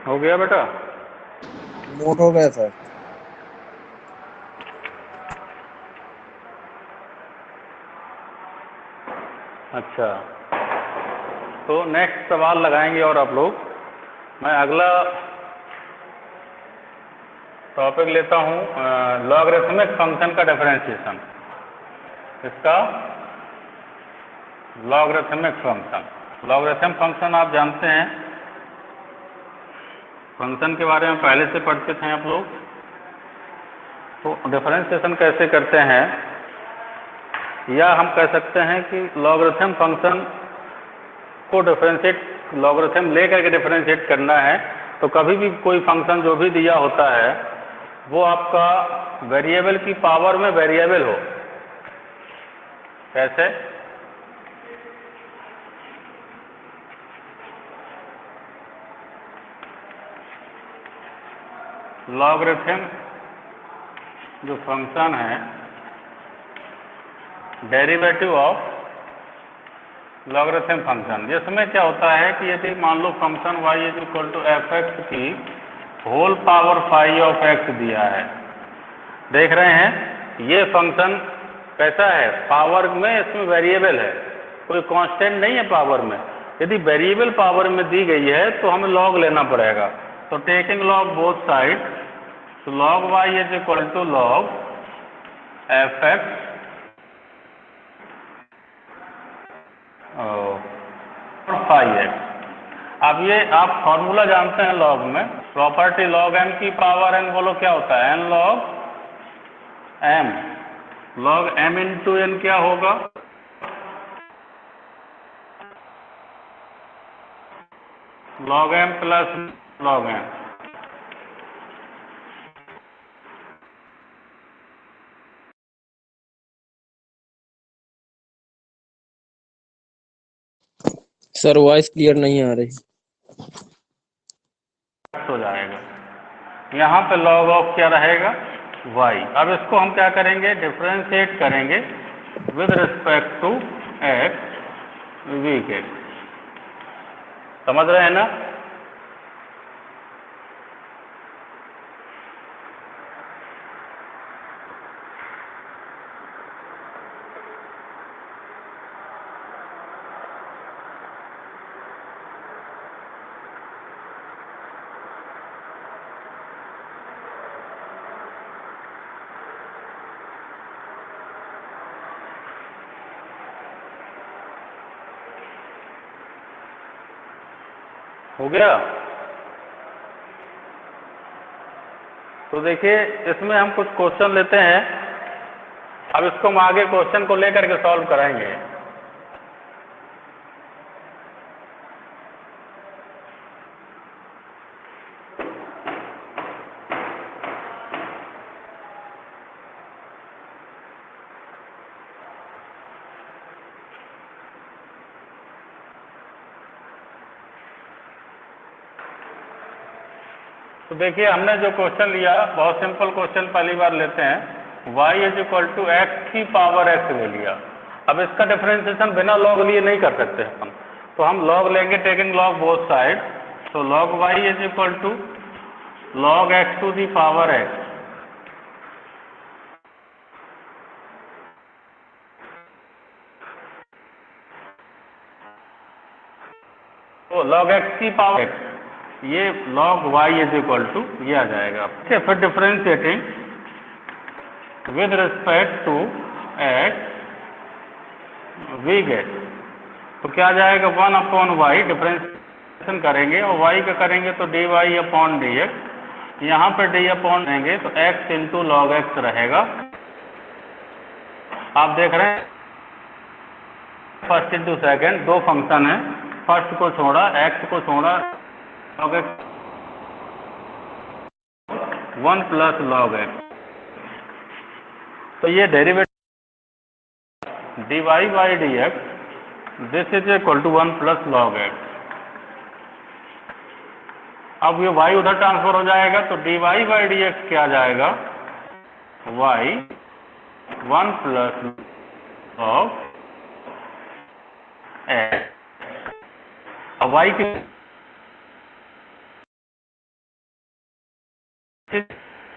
हो गया बेटा? नोट हो गया सर। अच्छा, तो नेक्स्ट सवाल लगाएंगे और आप लोग। मैं अगला टॉपिक लेता हूँ, लॉगरिथमिक फंक्शन का डिफरेंशिएशन। इसका लॉगरिथमिक फंक्शन, लॉगरिथम फंक्शन आप जानते हैं, फंक्शन के बारे में पहले से पढ़ चुके हैं आप लोग। तो डिफरेंशिएशन कैसे करते हैं, या हम कह सकते हैं कि लॉगरिथम फंक्शन को डिफरेंशिएट, लॉगरिथम लेकर के डिफरेंशिएट करना है। तो कभी भी कोई फंक्शन जो भी दिया होता है वो आपका वेरिएबल की पावर में वेरिएबल हो। कैसे? लॉगरिथम जो फंक्शन है, डेरिवेटिव ऑफ लॉगरिथम फंक्शन, जिसमें क्या होता है कि यदि मान लो function y is equal to f x की whole power phi of x दिया है। देख रहे हैं ये फंक्शन कैसा है, पावर में इसमें वेरिएबल है, कोई कांस्टेंट नहीं है पावर में। यदि वेरिएबल पावर में दी गई है तो हमें लॉग लेना पड़ेगा। तो टेकिंग लॉग बोथ साइड, तो log y is equal to log F X और फाई एक्स। अब ये आप फॉर्मूला जानते हैं लॉग में, प्रॉपर्टी लॉग एम की पावर एन, बोलो क्या होता है, N log M. Log M into N क्या होगा, log M plus log M. Sir voice clear नहीं आ रही। हो जाएगा, यहाँ पे लॉग ऑफ क्या रहेगा, वाई। अब इसको हम क्या करेंगे, डिफ्रेंशिएट करेंगे विद रिस्पेक्ट टू एक्स वी के। समझ रहे हैं ना? हो गया? तो देखिए इसमें हम कुछ क्वेश्चन लेते हैं। अब इसको हम आगे क्वेश्चन को लेकर के सॉल्व कराएंगे। तो देखिए हमने जो क्वेश्चन लिया, बहुत सिंपल क्वेश्चन पहली बार लेते हैं। y is equal to X की पावर एक्स ले लिया। अब इसका डिफरेंशिएशन बिना लॉग लिए नहीं कर सकते हम, तो हम लॉग लेंगे, टेकिंग लॉग बोथ साइड। तो log y is equal to log X to the power x. तो log x की पावर x, ये log y is equal to ये आ जाएगा। ठीक है, फिर differentiating with respect to x we get, तो क्या आ जाएगा, 1/y। डिफरेंशिएशन करेंगे और y का करेंगे तो dy अपॉन dx। यहाँ पर d अपॉन देंगे तो x इंटू लॉग एक्स रहेगा। आप देख रहे हैं फर्स्ट इंटू सेकेंड, दो फंक्शन है, फर्स्ट को छोड़ा, x को छोड़ा, log X 1 plus log X. तो ये derivative dy by D X, this is equal to 1 plus log X. अब ये y उधर ट्रांसफर हो जाएगा तो dy बाई डी एक्स क्या आ जाएगा, y 1 प्लस लॉग एक्स। अब y की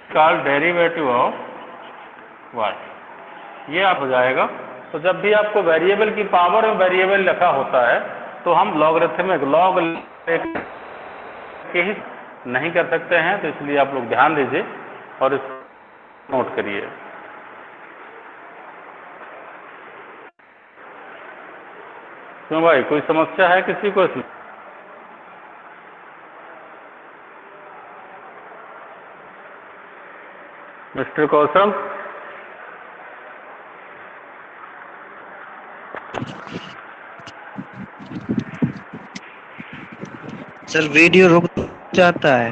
कॉल्ड डेरिवेटिव ऑफ वाई, ये आप हो जाएगा। तो जब भी आपको वेरिएबल की पावर में वेरिएबल लिखा होता है तो हम लॉगरिथमिक लॉग के ही नहीं कर सकते हैं, तो इसलिए आप लोग ध्यान दीजिए और इसको नोट करिए। क्यों भाई, कोई समस्या है किसी को इसमें? मिस्टर कौशल, सर वीडियो रुक जाता है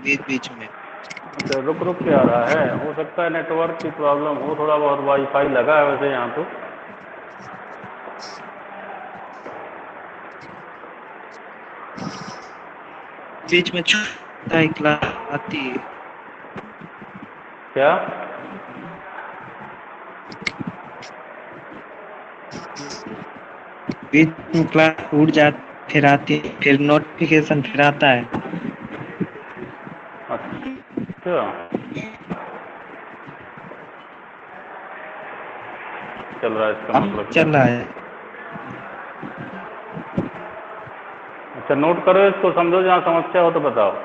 बीच बीच में। अच्छा, रुक रुक के आ रहा है, हो सकता है नेटवर्क की प्रॉब्लम हो, थोड़ा बहुत वाईफाई लगा है वैसे यहाँ तो। बीच में छूटता है, क्लास आती है। क्या? बीच में क्लास छूट जाती, फिर आती है, फिर नोटिफिकेशन फिर आता है। अच्छा, चल रहा है इसका अब मतलब? चल रहा है। अच्छा, नोट करो इसको, समझो, जहाँ समस्या हो तो बताओ।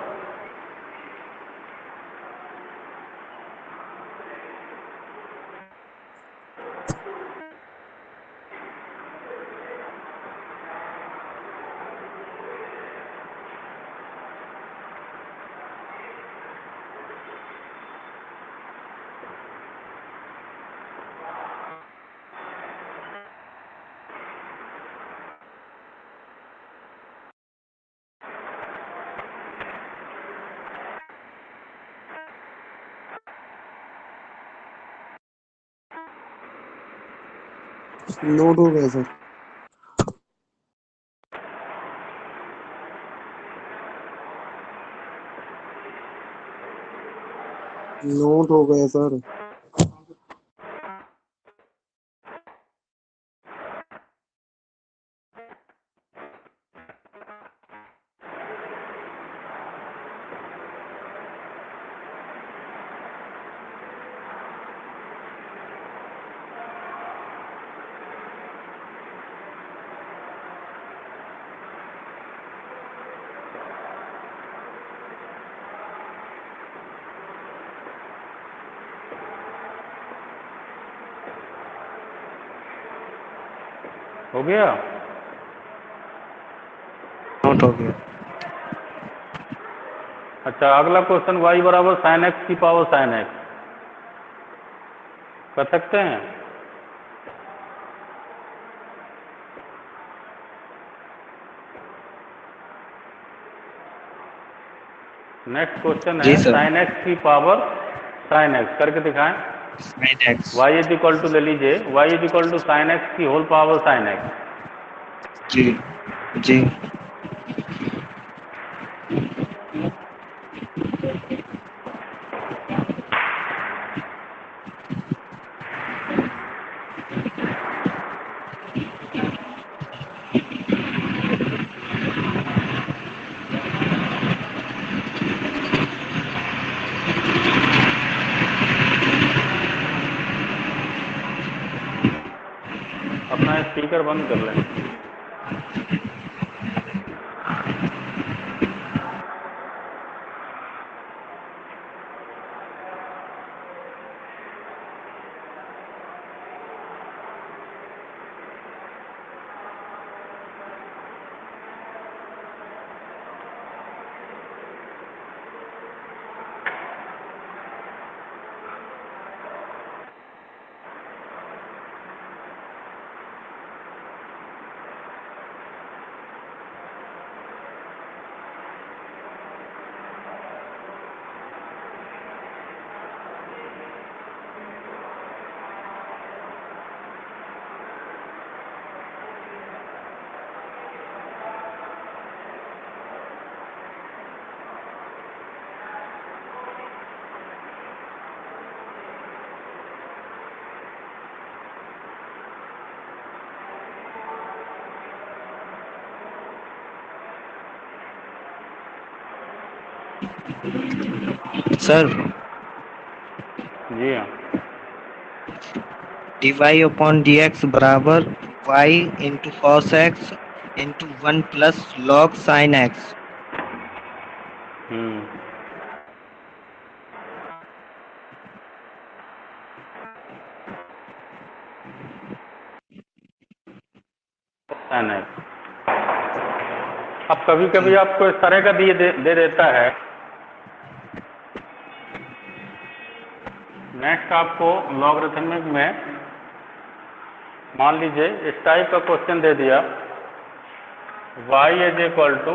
नोट हो गया सर। नोट हो गया सर। हो गया? नोट हो गया। अच्छा, अगला क्वेश्चन, y बराबर साइन एक्स की पावर साइन एक्स कर सकते हैं? नेक्स्ट क्वेश्चन है जी सर। साइन एक्स की पावर साइन एक्स, करके दिखाएं। Sine X. y is equal to, ले लीजिए, y is equal to sine X की होल पावर साइन एक्स। जी जी। अपना स्पीकर बंद कर लें। सर जी हाँ, dy/dx बराबर y into cos x into 1 plus log sine x. Hmm, sin x। अब कभी कभी जी आपको इस तरह का दे देता है। नेक्स्ट आपको लॉगरिथमिक में मान लीजिए इस टाइप का क्वेश्चन दे दिया, y is equal to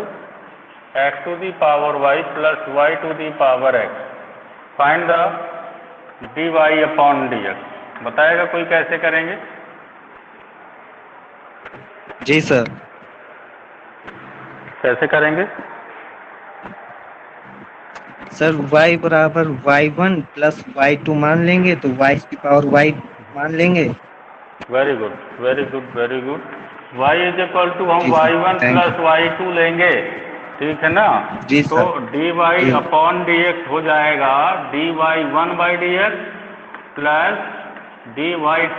X to the power y plus Y to the power x, find the dy upon dx। बताएगा कोई कैसे करेंगे? जी सर। कैसे करेंगे? सर y बराबर y1 प्लस y2 मान लेंगे तो y की पावर y मान लेंगे। Very good, very good, very good. y is equal to हम जी sir, y1 thank you. Plus y2 लेंगे, ठीक है ना? जी तो सर। dy जी अपॉन dx हो जाएगा dy 1 by dx plus dy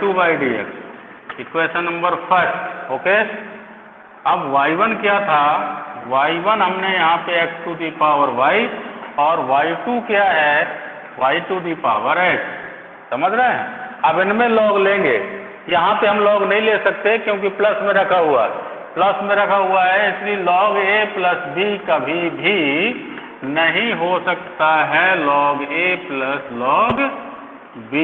2 by dx। Equation number first, okay. अब y1 क्या था? y1 हमने यहाँ पे x to the power y, और y2 क्या है? y to the power x। समझ रहे हैं? अब इनमें लॉग लेंगे। यहाँ पे हम लॉग नहीं ले सकते क्योंकि प्लस में रखा हुआ है, प्लस में रखा हुआ है, इसलिए लॉग a प्लस b कभी भी नहीं हो सकता है log a plus log b।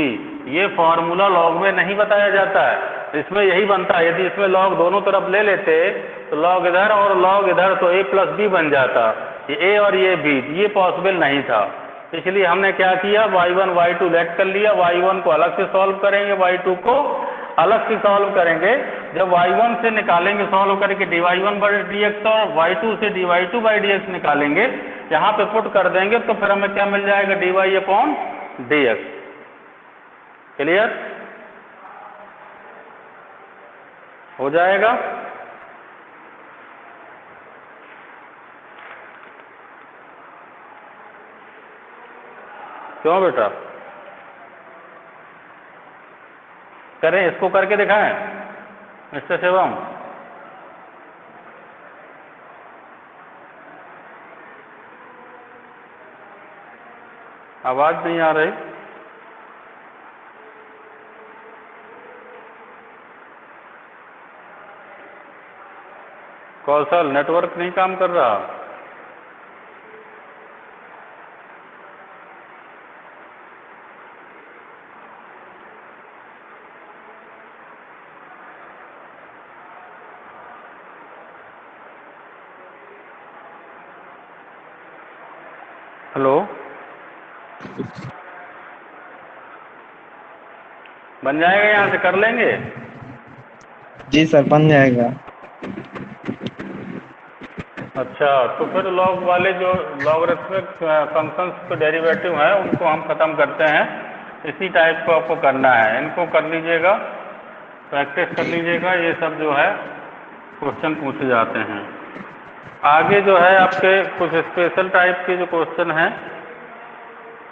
ये फॉर्मूला लॉग में नहीं बताया जाता है, इसमें यही बनता है। यदि इसमें लॉग दोनों तरफ ले लेते तो लॉग इधर और लॉग इधर, तो a प्लस b बन जाता। ये a और ये b, ये पॉसिबल नहीं था। इसलिए हमने क्या किया, y1 y2 लेट कर लिया। y1 को अलग से सॉल्व करेंगे, y2 को अलग से सॉल्व करेंगे। जब y1 से निकालेंगे सॉल्व करके dy1 बाई dx, और y2 से dy2 बाई dx निकालेंगे, यहाँ पे पुट कर देंगे तो फिर हमें क्या मिल जाएगा, dy अपॉन dx। क्लियर हो जाएगा? क्यों बेटा? करें, इसको करके दिखाएं मिस्टर शिवम? आवाज नहीं आ रही। कौशल, नेटवर्क नहीं काम कर रहा। हेलो, बन जाएगा? यहाँ से कर लेंगे? जी सर, बन जाएगा। अच्छा, तो फिर लॉग वाले जो लॉगरिथमिक फंक्शंस के डेरिवेटिव हैं उनको हम खत्म करते हैं। इसी टाइप को आपको करना है, इनको कर लीजिएगा, प्रैक्टिस कर लीजिएगा। ये सब जो है क्वेश्चन पूछे जाते हैं। आगे जो है आपके कुछ स्पेशल टाइप के जो क्वेश्चन हैं,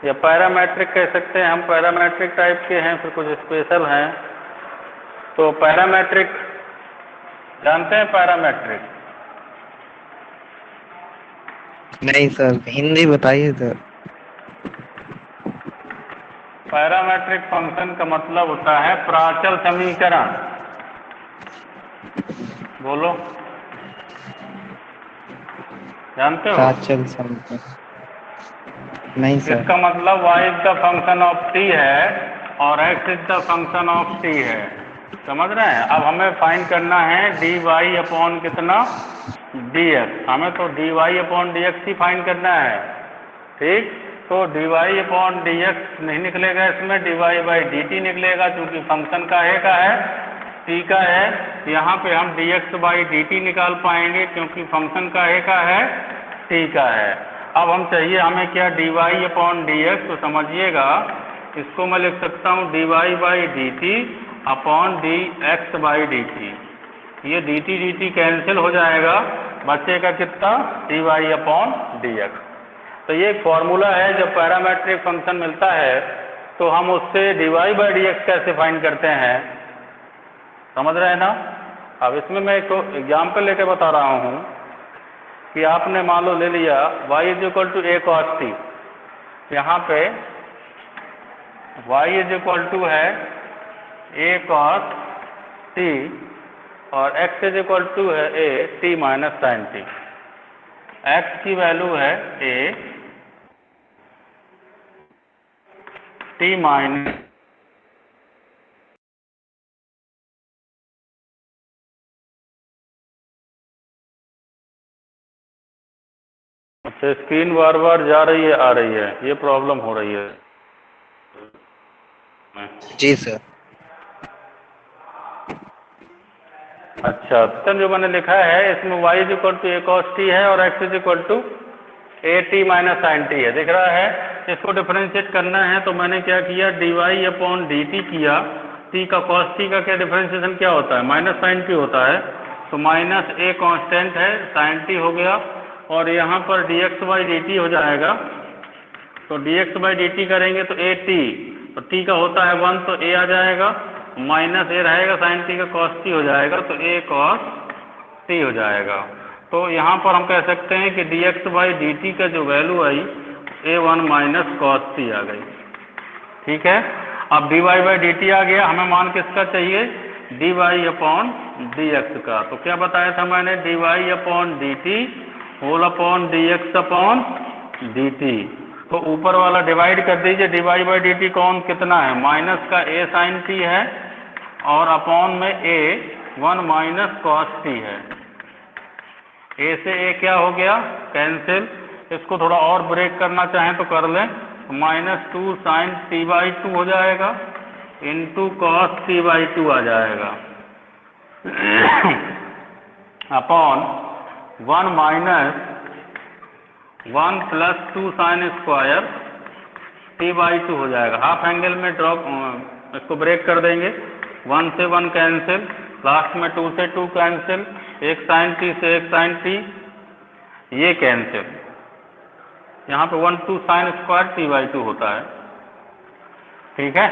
या पैरामेट्रिक कह सकते हैं हम, पैरामेट्रिक टाइप के हैं, फिर कुछ स्पेशल हैं। तो पैरामेट्रिक जानते हैं? पैरामेट्रिक नहीं सर, हिंदी बताइए सर। पैरामेट्रिक फंक्शन का मतलब होता है प्राचल समीकरण। बोलो, जानते हो? प्राचल समीकरण नहीं सर। इसका मतलब y is the function of t है और x is the function of t है। समझ रहे हैं? अब हमें फाइंड करना है dy अपॉन कितना, dx। हमें तो dy अपॉन dx ही फाइंड करना है, ठीक? तो dy अपॉन dx नहीं निकलेगा, इसमें dy बाई dt निकलेगा, क्योंकि फंक्शन काहे का है, t का है। यहाँ पे हम dx बाई dt निकाल पाएंगे क्योंकि फंक्शन काहे का है, t का है। अब हम चाहिए हमें क्या, dy अपॉन dx। तो समझिएगा, इसको मैं लिख सकता हूँ dy by dt upon dx by dt। ये dt dt कैंसिल हो जाएगा, बचेगा कितना, dy अपॉन dx। तो ये एक फॉर्मूला है, जब पैरामेट्रिक फंक्शन मिलता है तो हम उससे dy बाई डी एक्स कैसे फाइंड करते हैं, समझ रहे हैं ना। अब इसमें मैं एक एग्जाम्पल लेके बता रहा हूँ कि आपने मान लो ले लिया y is equal to a cos t, यहाँ पे y इज इक्वल टू है a cos t और x इज इक्वल टू है a t minus sine t। x की वैल्यू है a t माइनस, अच्छा स्क्रीन बार बार जा रही है आ रही है, ये प्रॉब्लम हो रही है। जी सर। अच्छा, तो जो मैंने लिखा है इसमें y is equal to a cos t है और x is equal to a t minus sine t है, दिख रहा है। इसको डिफरेंशिएट करना है तो मैंने क्या किया, dy अपॉन dt किया। t का cos t का क्या डिफरेंशिएशन क्या होता है, माइनस साइन t होता है, तो माइनस a कांस्टेंट है, साइन t हो गया और यहाँ पर dx बाई dt हो जाएगा। तो dx बाई dt करेंगे तो a t, तो t का होता है 1 तो a आ जाएगा, माइनस a रहेगा साइन t का cos t हो जाएगा, तो a cos t हो जाएगा। तो यहाँ पर हम कह सकते हैं कि dx बाई dt का जो वैल्यू आई a1 माइनस cos t आ गई। ठीक है, अब dy बाई dt आ गया, हमें मान किसका चाहिए, dy अपॉन dx का। तो क्या बताया था मैंने, dy upon dt whole upon dx upon dt। तो ऊपर वाला डिवाइड कर दीजिए, dy बाई dt कौन कितना है, माइनस का a साइन t है और अपॉन में a 1 माइनस cos t है। a से a क्या हो गया, कैंसिल। इसको थोड़ा और ब्रेक करना चाहें तो कर लें, माइनस 2 साइन t बाई 2 हो जाएगा इंटू कॉस t बाई 2 आ जाएगा upon 1 minus 1 plus 2 sine square t by 2 हो जाएगा। हाफ एंगल में ड्रॉप, इसको ब्रेक कर देंगे, 1 से 1 कैंसिल, लास्ट में 2 से 2 कैंसिल, एक साइन t से एक साइन t, ये कैंसिल, यहाँ पे 1 2 साइन स्क्वायर t बाई 2 होता है। ठीक है,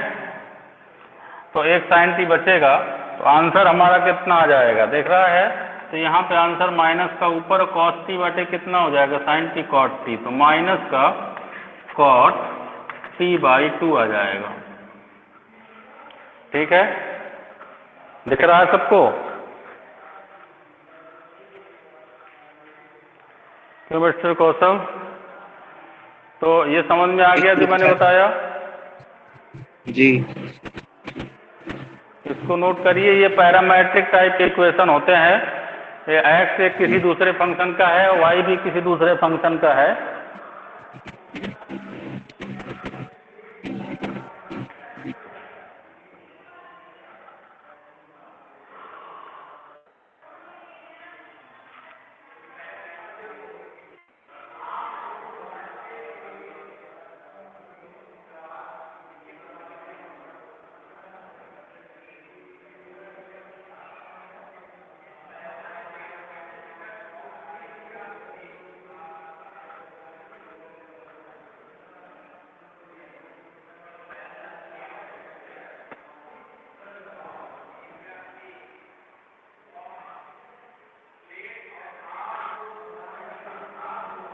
तो एक साइन t बचेगा, तो आंसर हमारा कितना आ जाएगा, देख रहा है। तो यहाँ पे आंसर माइनस का ऊपर cos t बटे कितना हो जाएगा, साइन t cot t, तो माइनस का cot t बाई 2 आ जाएगा। ठीक है, दिख रहा है सबको, क्यों मिस्टर कौशल, तो ये समझ में आ गया जो मैंने बताया। जी इसको नोट करिए, ये पैरामेट्रिक टाइप के इक्वेशन होते हैं। ये x एक किसी दूसरे फंक्शन का है और y भी किसी दूसरे फंक्शन का है।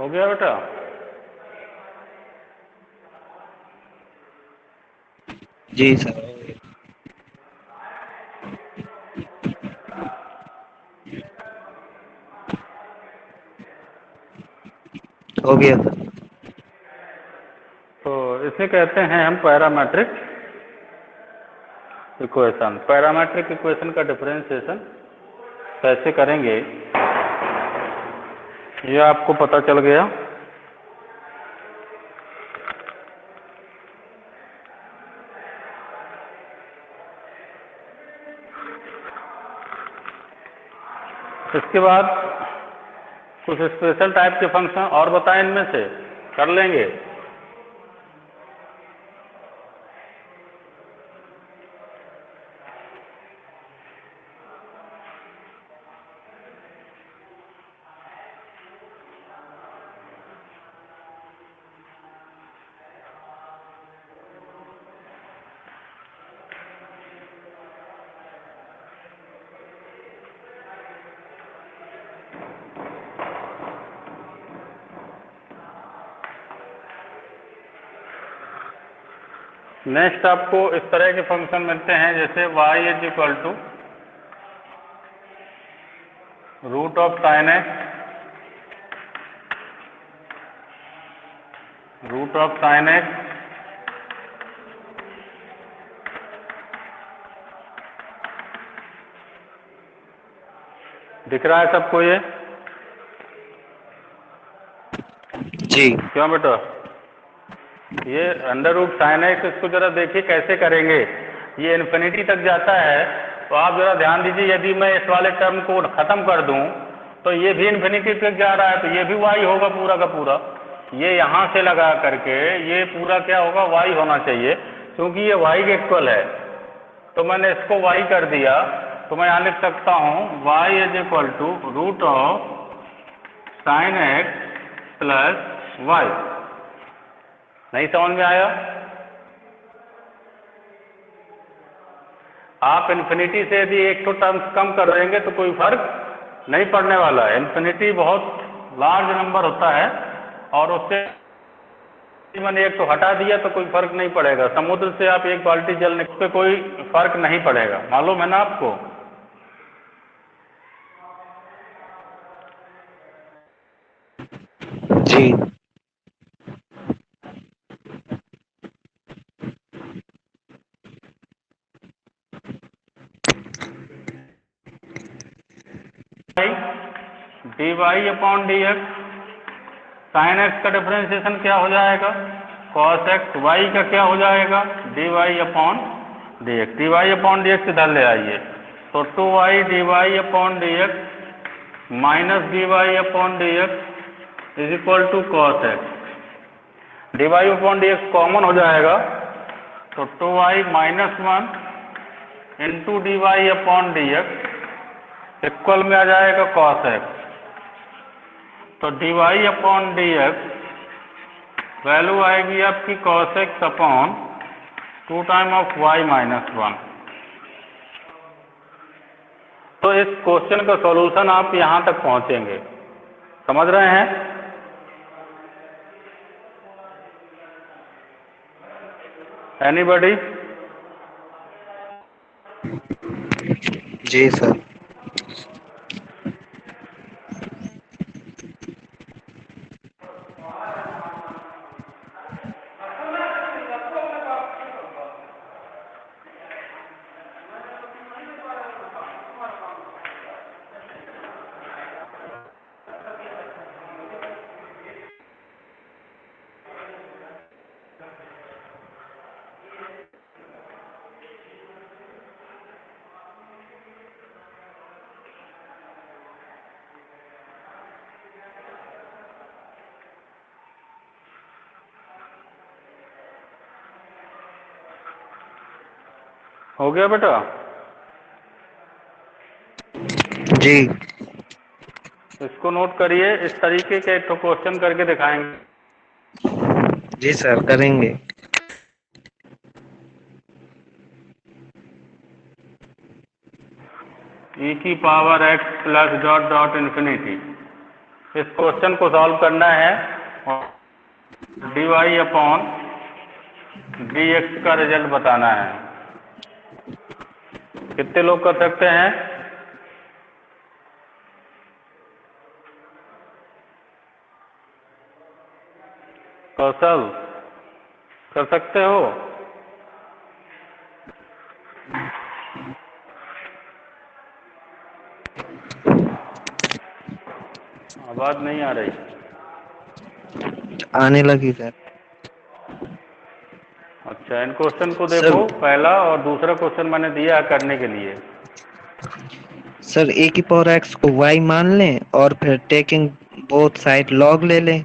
हो गया बेटा, जी सर। हो गया सर। तो इसे कहते हैं हम पैरामेट्रिक इक्वेशन। पैरामेट्रिक इक्वेशन का डिफरेंशिएशन कैसे करेंगे ये आपको पता चल गया। इसके बाद कुछ स्पेशल टाइप के फंक्शन और बताएं, इनमें से कर लेंगे। नेक्स्ट आपको इस तरह के फंक्शन मिलते हैं जैसे y is equal to root of sine X, root of sine X दिख रहा है सबको ये? जी क्यों बेटा? ये अंडर रूट साइन एक्स, इसको जरा देखिए कैसे करेंगे। ये इन्फिनिटी तक जाता है, तो आप जरा ध्यान दीजिए, यदि मैं इस वाले टर्म को खत्म कर दूं तो ये भी इन्फिनिटी तक जा रहा है, तो ये भी y होगा पूरा का पूरा। ये यहाँ से लगा करके ये पूरा क्या होगा, y होना चाहिए, क्योंकि ये y के इक्वल है। तो मैंने इसको y कर दिया, तो मैं यहाँ लिख सकता हूँ y is equal to root of sine X plus Y. नहीं समझ में आया? आप इन्फिनिटी से यदि एक तो टर्म्स कम कर देंगे तो कोई फर्क नहीं पड़ने वाला है। इन्फिनिटी बहुत लार्ज नंबर होता है और उससे मैंने एक तो हटा दिया तो कोई फर्क नहीं पड़ेगा। समुद्र से आप एक बाल्टी जल निकाल पे कोई फर्क नहीं पड़ेगा, मालूम है ना आपको? जी D Y upon D X, sine X का डिफरेंशिएशन क्या हो जाएगा, कॉस एक्स, वाई का क्या हो जाएगा, D Y upon D X. D Y upon D X इधर ले आइए, तो 2y D Y upon D X minus D Y upon D X is equal to cos X. D Y upon D X common हो जाएगा, तो 2y minus 1 into D Y upon D X equal में आ जाएगा cos X. तो D Y upon D X value आएगी आपकी cos x upon 2 time of Y minus 1। तो इस क्वेश्चन का सॉल्यूशन आप यहां तक पहुंचेंगे, समझ रहे हैं? एनीबॉडी? जी सर। हो गया बेटा? जी इसको नोट करिए, इस तरीके के एक तो क्वेश्चन करके दिखाएंगे। जी सर करेंगे। ई की power X plus dot dot infinity, इस क्वेश्चन को सॉल्व करना है और D Y upon D X का रिजल्ट बताना है। कितने लोग कर सकते हैं? कौशल कर सकते हो? आवाज नहीं आ रही। आने लगी सर। अच्छा, इन क्वेश्चन को देखो, पहला और दूसरा क्वेश्चन मैंने दिया है करने के लिए। सर ए की पावर एक्स को वाई मान लें और फिर टेकिंग बोथ साइड लॉग ले लें।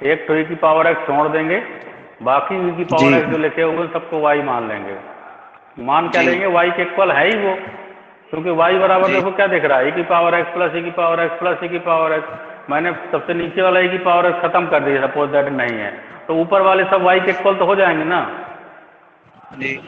एक तो ई की पावर एक्स छोड़ देंगे, बाकी ई की पावर जी एक्स जो लिखे हुए सबको वाई मान लेंगे। मान क्या जी लेंगे? वाई के इक्वल है ही वो, क्योंकि वाई बराबर जी देखो क्या दिख रहा है, ई की पावर एक्स प्लस ई की पावर एक्स प्लस ई की पावर एक्स। मैंने सबसे नीचे वाला ई की पावर एक्स खत्म कर दिया, सपोज दैट नहीं है, तो ऊपर वाले सब वाई के इक्वल तो हो जाएंगे ना। जी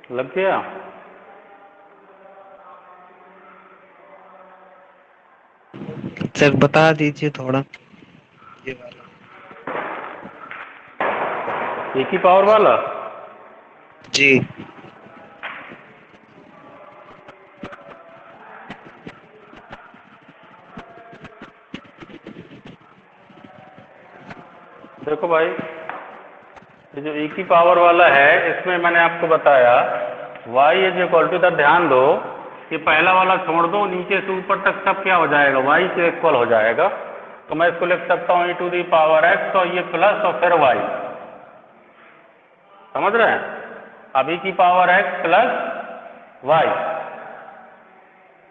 लग गया? सर बता दीजिए थोड़ा ये वाला। ए की पावर वाला? जी। देखो भाई, ये जो e की पावर वाला है, इसमें मैंने आपको बताया y इज इक्वल टू, इधर ध्यान दो, ये पहला वाला छोड़ दो, नीचे से ऊपर तक सब क्या हो जाएगा, y के इक्वल हो जाएगा। तो मैं इसको लिख सकता हूँ e to the power x, और ये प्लस और फिर y। समझ रहे हैं? अब e की पावर x प्लस y।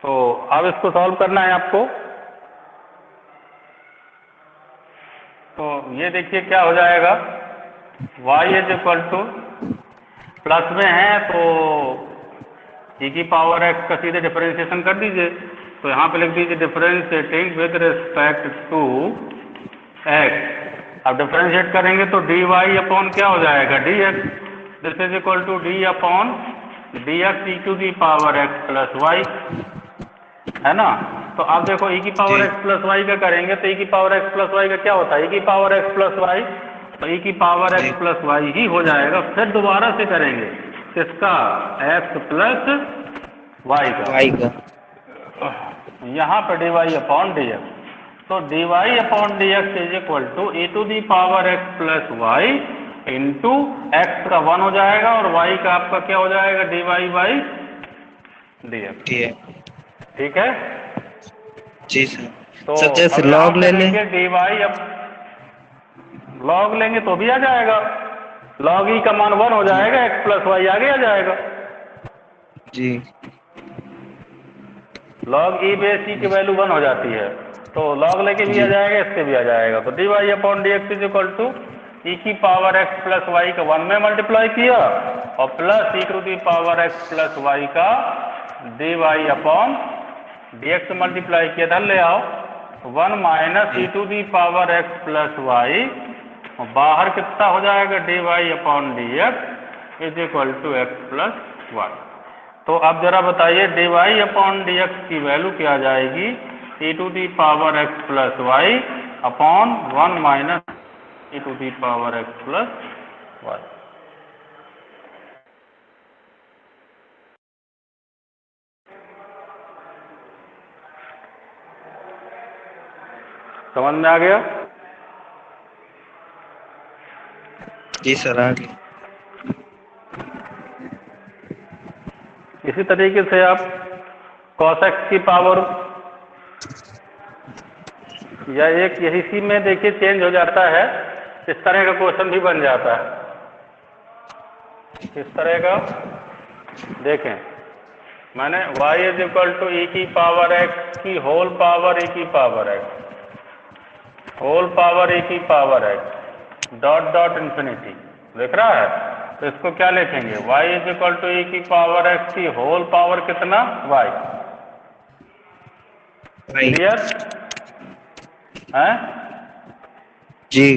तो अब इसको सॉल्व करना है आपको। तो ये देखिए क्या हो जाएगा, y is equal to, plus में है तो e की पावर x का सीधे डिफरेंशिएशन कर दीजिए। तो यहाँ पे लिख दीजिए differentiating with respect to x। अब डिफरेंशिएट करेंगे तो dy अपॉन क्या हो जाएगा, dx। This is equal to d upon dx e to the power x plus y, है ना। तो आप देखो e की पावर जी। x प्लस वाई का करेंगे तो e की पावर x प्लस वाई का क्या होता है, e की पावर x प्लस वाई, तो e की पावर जी। x प्लस वाई ही हो जाएगा। फिर दोबारा से करेंगे किसका, x प्लस वाई का, वाई का। यहाँ पर dy अपॉन dx। तो dy upon dx is equal to e to the power x plus Y into X का 1 हो जाएगा, और y का आपका क्या हो जाएगा, dy बाई dx। ठीक है। ठीक है? जी सर। तो सर जैसे अब यहाँ लॉग पे ले लें। लेंगे dy, अब लॉग लेंगे तो भी आ जाएगा, लॉग ई का मान 1 हो जी। जाएगा, x प्लस वाई आगे आ जाएगा। जी। लॉग ई बेस ई की वैल्यू 1 हो जाती है, तो लॉग लेके भी आ जी। जाएगा, इससे भी आ जाएगा। तो dy upon dx is equal to ई की पावर x प्लस वाई का 1 में मल्टीप्लाई किया, और plus E to the power x plus Y का dy अपॉन dx से मल्टीप्लाई किया, धर ले आओ 1 माइनस ई जी। To the power x plus Y, और बाहर कितना हो जाएगा, dy upon dx is equal to X plus Y. तो अब जरा बताइए dy अपॉन dx की वैल्यू क्या आ जाएगी, e to the power x plus Y upon 1 minus e to the power x plus Y. समझ में आ गया? जी सर आगे। इसी तरीके से आप cos x की पावर, या एक यही सी में देखिए चेंज हो जाता है, इस तरह का क्वेश्चन भी बन जाता है। इस तरह का देखें, मैंने y इज इक्वल टू ई की पावर x की होल पावर e की power x, whole power e की power x dot dot infinity, देख रहा है? तो इसको क्या लिखेंगे, y इज इक्वल टू ई की पावर x की होल पावर कितना, y। वाई। क्लियर है? जी।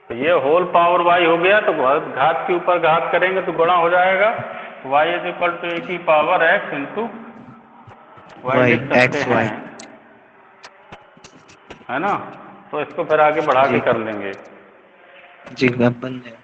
तो ये होल पावर y हो गया, तो घात के ऊपर घात करेंगे तो गुणा हो जाएगा, y is equal to A की power x into Y Y लिख सकते एक्स हैं, वाई। है ना। तो इसको फिर आगे बढ़ा के जी। कर लेंगे। जी अब बन जाए।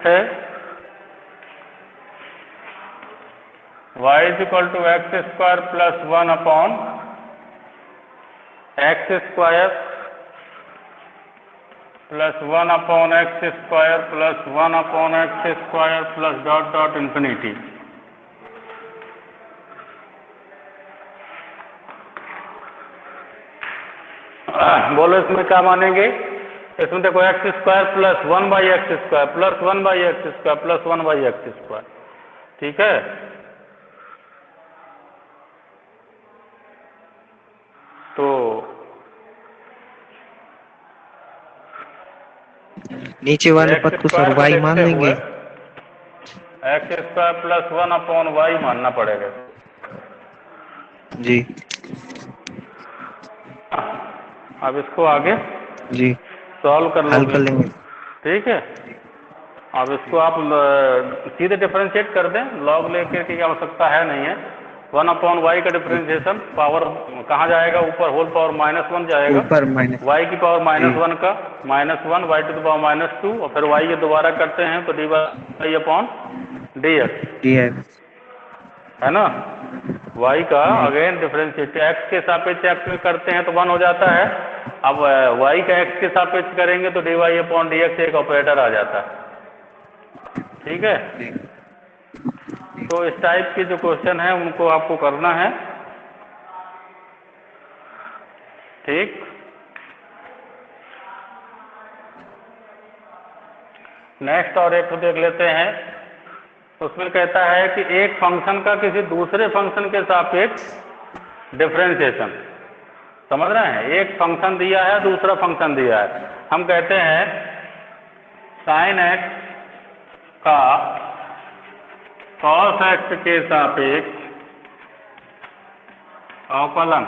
है y is equal to X square plus 1 upon X square plus 1 upon X square plus 1 upon X square plus dot dot infinity. बोलो इसमें क्या मानेंगे, इसमें देखो X square plus 1 by X square plus 1 by X square plus 1 by X square, ठीक है। तो नीचे वाले एक्स पद को सर स्क्वायर को वाई मान देखते हुए लेंगे। एक्स स्क्वायर प्लस 1/y मानना पड़ेगा। जी अब इसको आगे जी सॉल्व कर हल लोगे, कर लेंगे। ठीक है। अब इसको आप सीधे डिफरेंशिएट कर दें, लॉग लेकर की आवश्यकता है नहीं है। 1/y का डिफरेंशिएशन पावर कहाँ जाएगा, ऊपर होल पावर -1 जाएगा, ऊपर माइनस y की पावर जी -1 का -1 y टू द पावर -2 और फिर y ये दोबारा करते हैं तो dy/dx dx है ना। y का जी अगेन डिफरेंशिएट x के सापेक्ष x में करते हैं तो 1 हो जाता है। अब y का x के सापेक्ष करेंगे तो dy/dx एक ऑपरेटर आ जाता है, ठीक है। जी तो इस टाइप के जो क्वेश्चन है उनको आपको करना है, ठीक। नेक्स्ट और एक तो देख लेते हैं। उसमें कहता है कि एक फंक्शन का किसी दूसरे फंक्शन के सापेक्ष डिफरेंशिएशन, समझ रहे हैं। एक फंक्शन दिया है, दूसरा फंक्शन दिया है। हम कहते हैं sin x का cos x के सापेक्ष अवकलन,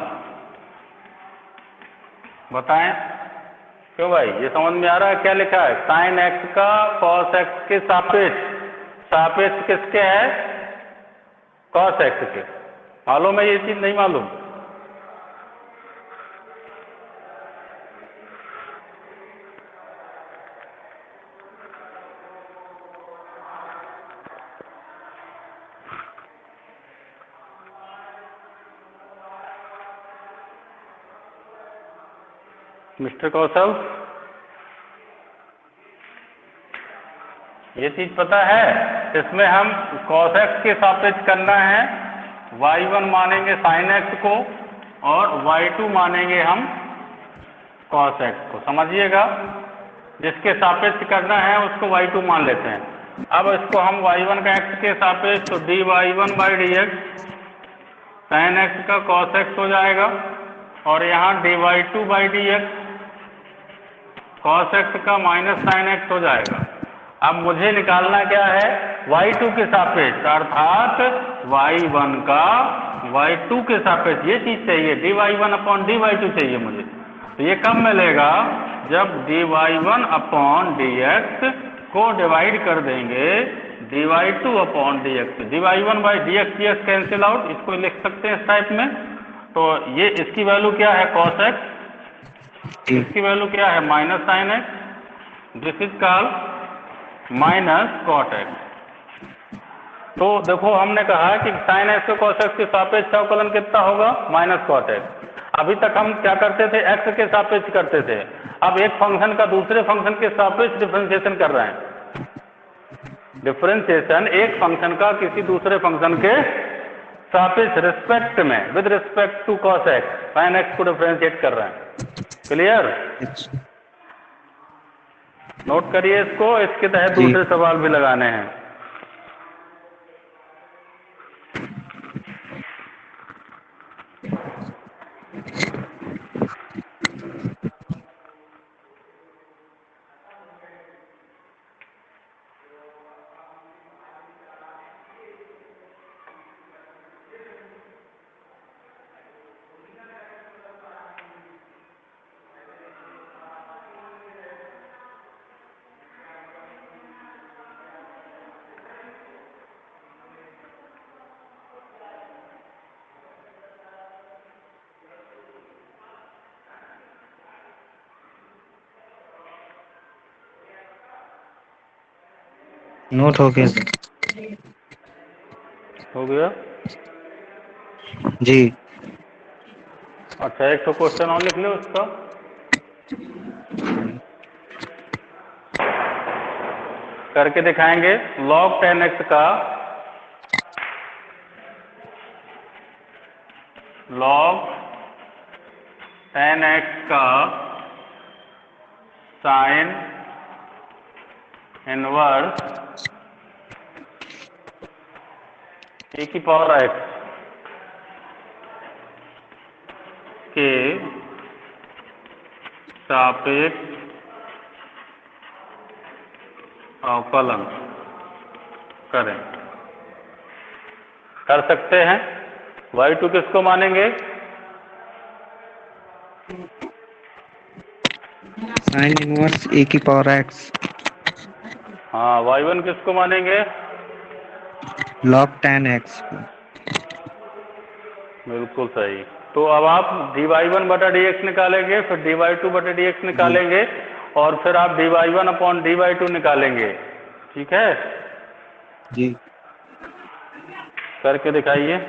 बताएं क्यों भाई, ये समझ में आ रहा है क्या लिखा है। sin x का cos x के सापेक्ष, सापेक्ष किसके है, cos x के। मालूम है ये चीज, नहीं मालूम। मिस्टर कौशल, ये चीज पता है। इसमें हम cos x के सापेक्ष करना है, y1 मानेंगे sin x को और y2 मानेंगे हम cos x को, समझिएगा। जिसके सापेक्ष करना है उसको y2 मान लेते हैं। अब इसको हम y1 का x के सापेक्ष तो dy1/dx sin x का cos x हो जाएगा और यहाँ dy2/dx cos x का -sin x हो जाएगा। अब मुझे निकालना क्या है, y2 के सापेक्ष, अर्थात y1 का y2 के सापेक्ष ये चीज चाहिए, dy1/dy2 चाहिए मुझे। तो ये कब मिलेगा, जब dy1/dx को डिवाइड कर देंगे dy2/dx, dy1/dx dx cancel out, इसको लिख सकते हैं इस टाइप में। तो ये इसकी वैल्यू क्या है, cos x, इसकी वैल्यू क्या है, -sin x, this is called -cot x। तो देखो हमने कहा कि sin x को cos x के सापेक्ष अवकलन कितना होगा, -cot x। अभी तक हम क्या करते थे, x के सापेक्ष करते थे। अब एक फंक्शन का दूसरे फंक्शन के सापेक्ष डिफरेंशिएशन कर रहे हैं। डिफरेंशिएशन एक फंक्शन का किसी दूसरे फंक्शन के सापेक्ष रिस्पेक्ट में, with respect to cos x, sin x को डिफरेंशिएट कर रहे हैं। क्लियर, नोट करिए इसको, इसके तहत जी दूसरे सवाल भी लगाने हैं। नोट हो गया सर। हो गया। जी अच्छा, एक तो क्वेश्चन और लिख लो उसका। करके दिखाएंगे, log 10x का log 10x का साइन इनवर्स e की पावर x के सापेक्ष अवकलन करें, कर सकते हैं। y2 किसको मानेंगे? साइन इनवर्स ए की पावर एक्स। हाँ, y1 किसको मानेंगे? Log tan x. बिल्कुल सही। तो अब आप dy1 बटा dx निकालेंगे, फिर dy2 बटा dx निकालेंगे, और फिर आप dy1 अपॉन dy2 निकालेंगे। ठीक है, जी। करके दिखाइए।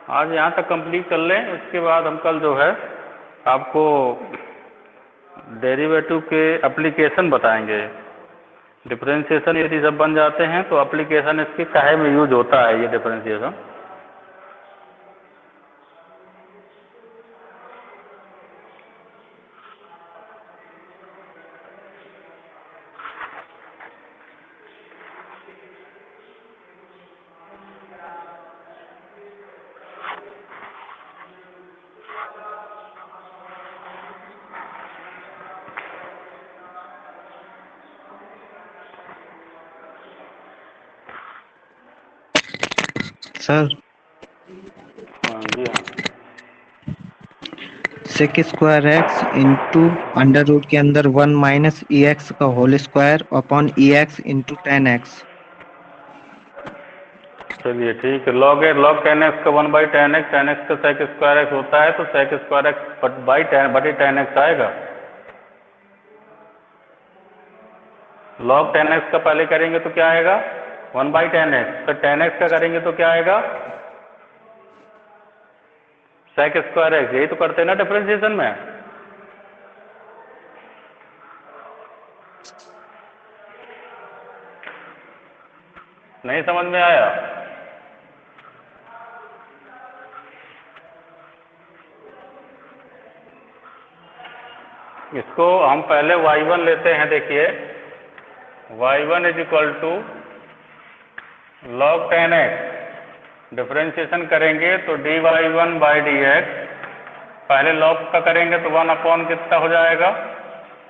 आज यहाँ तक कंप्लीट कर लें, उसके बाद हम कल जो है आपको डेरिवेटिव के एप्लीकेशन बताएंगे। डिफरेंशिएशन यदि सब बन जाते हैं तो एप्लीकेशन इसके काहे में यूज होता है, ये डिफरेंशिएशन। सर हाँ जी, हाँ। Sec square X into under root के अंदर 1 माइनस ई एक्स का whole square upon E X into tan X. चलिए ठीक है। लॉग टेन एक्स का 1 by tan X, tan X का सेक स्क्वायर एक्स होता है, तो सेक स्क्वायर एक्स बाई बटे टेन एक्स आएगा। लॉग टेन एक्स का पहले करेंगे तो क्या आएगा? 1 बाई टेन एक्स। फिर टेन एक्स का करेंगे तो क्या आएगा? Sec square X. यही तो करते हैं ना डिफरेंशिएशन में। नहीं समझ में आया? इसको हम पहले y1 लेते हैं। देखिए, y1 is equal to log ten x. Differentiation करेंगे तो dy1 बाई डी एक्स। पहले लॉग का करेंगे तो 1 अपॉन कितना हो जाएगा?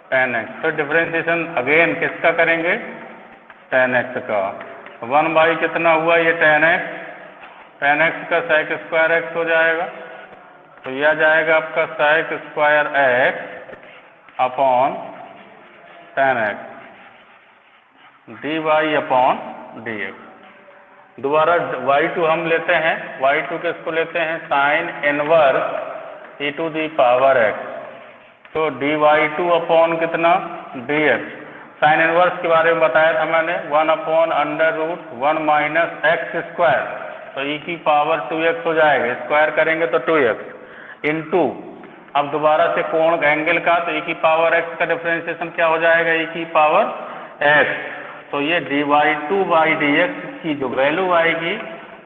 Ten x. फिर डिफरेंशिएशन अगेन किसका करेंगे? टेन एक्स का। 1 बाई कितना हुआ? ये टेन एक्स। टेन एक्स का सेक स्क्वायर एक्स हो जाएगा। तो यह जाएगा आपका sec square x upon ten x D Y upon D x. दोबारा y2 हम लेते हैं। y2 किसको लेते हैं? Sine inverse e to the power x. तो dy2 अपॉन कितना? dx। साइन इनवर्स के बारे में बताया था मैंने, 1 upon under root 1 minus x square. तो e की पावर 2x हो जाएगा। स्क्वायर करेंगे तो 2x इंटू, अब दोबारा से कोण एंगल का, तो e की पावर x का डिफरेंशिएशन क्या हो जाएगा? e की पावर x। तो ये dy2 बाई dx की जो वैल्यू आएगी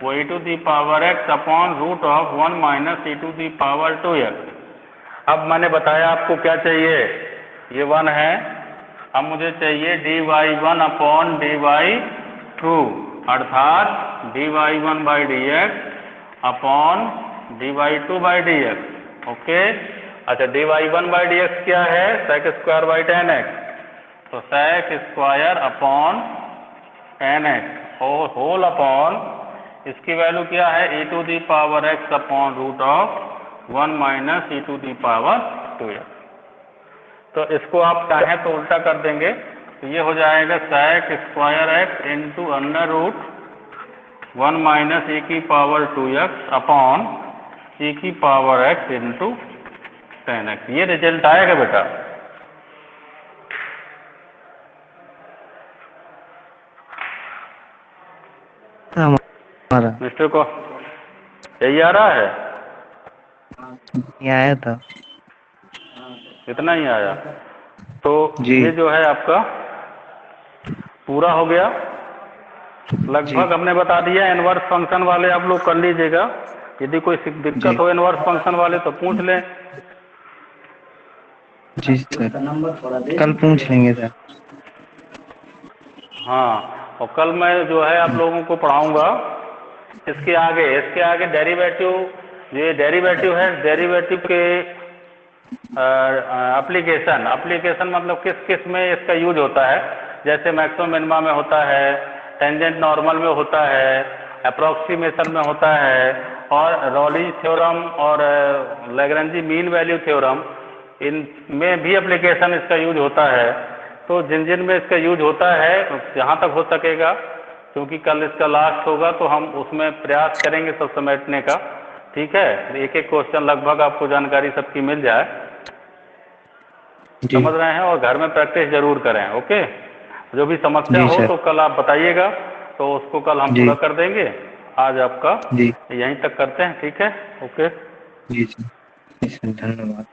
वो e to the power x upon root of 1 minus e to the power 2x। अब मैंने बताया आपको क्या चाहिए, ये 1 है। अब मुझे चाहिए dy1 अपॉन dy2, अर्थात dy1 by dx upon dy2/dx, okay. अच्छा, dy1/dx क्या है? sec square by tan x, तो sec square upon tan x और होल अपॉन इसकी वैल्यू क्या है? e⁻x upon root of 1 minus e⁻2x। तो इसको आप चाहें तो उल्टा कर देंगे, तो ये हो जाएगा sec square x into under root 1 minus e⁻2x upon e⁻x into tan x। ये रिजल्ट आएगा बेटा। हमारा मिस्टर को यही आ रहा है? ये आया था इतना ही आया? तो जी। ये जो है आपका पूरा हो गया लगभग। हमने बता दिया। इनवर्स फंक्शन वाले आप लोग कर लीजिएगा, यदि कोई दिक्कत हो इनवर्स फंक्शन वाले तो पूछ लें। जी सर, कल पूछ लेंगे सर। हाँ, और कल मैं जो है आप लोगों को पढ़ाऊंगा इसके आगे डेरिवेटिव। ये डेरिवेटिव है, डेरिवेटिव के एप्लीकेशन मतलब किस किस में इसका यूज होता है। जैसे मैक्सिमम मिनिमा में होता है, टेंजेंट नॉर्मल में होता है, अप्रोक्सीमेशन में होता है, और रॉली थ्योरम और लैग्रेंजी मीन वैल्यू थ्योरम, इनमें भी एप्लीकेशन इसका यूज होता है। तो जिन जिन में इसका यूज होता है जहाँ तक हो सकेगा, क्योंकि कल इसका लास्ट होगा तो हम उसमें प्रयास करेंगे सब समेटने का। ठीक है, एक एक क्वेश्चन लगभग आपको जानकारी सबकी मिल जाए, समझ रहे हैं? और घर में प्रैक्टिस जरूर करें, ओके। जो भी समस्या हो तो कल आप बताइएगा, तो उसको कल हम पूरा कर देंगे। आज आपका यहीं तक करते हैं, ठीक है? ओके जी, धन्यवाद।